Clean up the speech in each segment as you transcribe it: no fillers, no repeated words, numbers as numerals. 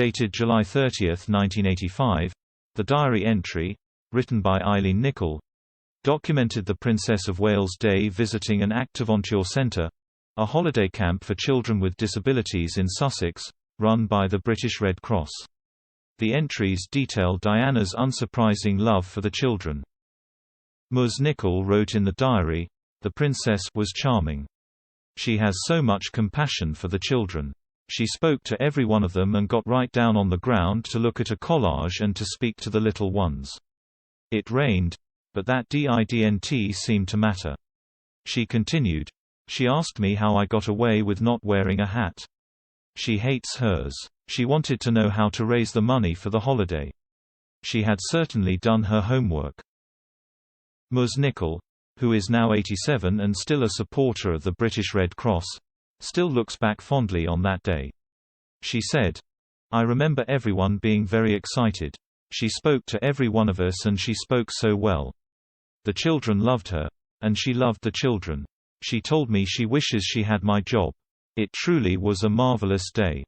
Dated July 30, 1985, the diary entry, written by Eileen Nicol, documented the Princess of Wales Day visiting an Activenture centre, a holiday camp for children with disabilities in Sussex, run by the British Red Cross. The entries detail Diana's unsurprising love for the children. Ms. Nicol wrote in the diary, "The princess was charming. She has so much compassion for the children. She spoke to every one of them and got right down on the ground to look at a collage and to speak to the little ones. It rained, but that didn't seem to matter." She continued, "She asked me how I got away with not wearing a hat. She hates hers. She wanted to know how to raise the money for the holiday. She had certainly done her homework." Ms. Nicol, who is now 87 and still a supporter of the British Red Cross, still looks back fondly on that day. She said, "I remember everyone being very excited. She spoke to every one of us and she spoke so well. The children loved her. And she loved the children. She told me she wishes she had my job. It truly was a marvelous day."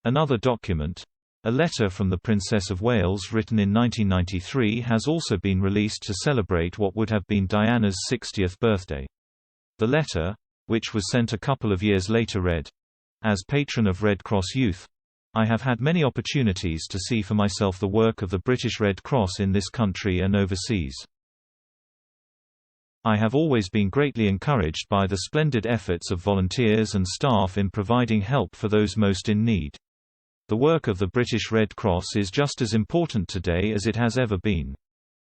Another document, a letter from the Princess of Wales written in 1993, has also been released to celebrate what would have been Diana's 60th birthday. The letter, which was sent a couple of years later, read, "As patron of Red Cross Youth, I have had many opportunities to see for myself the work of the British Red Cross in this country and overseas. I have always been greatly encouraged by the splendid efforts of volunteers and staff in providing help for those most in need. The work of the British Red Cross is just as important today as it has ever been.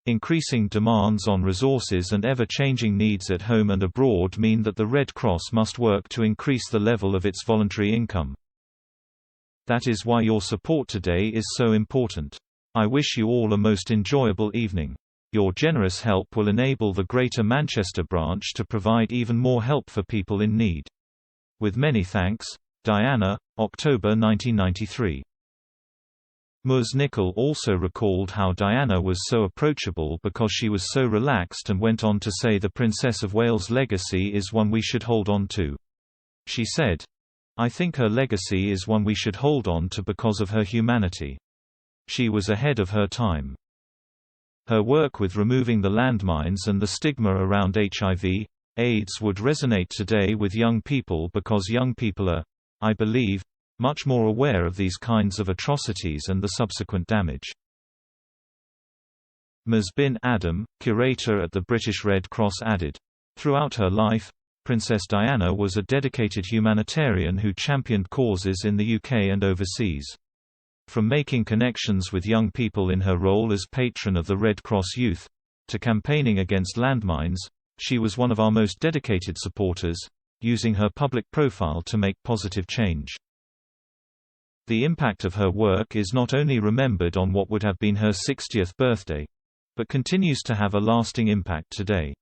Increasing demands on resources and ever-changing needs at home and abroad mean that the Red Cross must work to increase the level of its voluntary income. That is why your support today is so important. I wish you all a most enjoyable evening. Your generous help will enable the Greater Manchester branch to provide even more help for people in need. With many thanks, Diana, October 1993. Ms. Nicol also recalled how Diana was so approachable because she was so relaxed, and went on to say the Princess of Wales' legacy is one we should hold on to. She said, "I think her legacy is one we should hold on to because of her humanity. She was ahead of her time. Her work with removing the landmines and the stigma around HIV, AIDS would resonate today with young people because young people are, I believe, much more aware of these kinds of atrocities and the subsequent damage." Ms. Bin Adam, curator at the British Red Cross, added, "Throughout her life, Princess Diana was a dedicated humanitarian who championed causes in the UK and overseas. From making connections with young people in her role as patron of the Red Cross Youth, to campaigning against landmines, she was one of our most dedicated supporters, using her public profile to make positive change. The impact of her work is not only remembered on what would have been her 60th birthday, but continues to have a lasting impact today.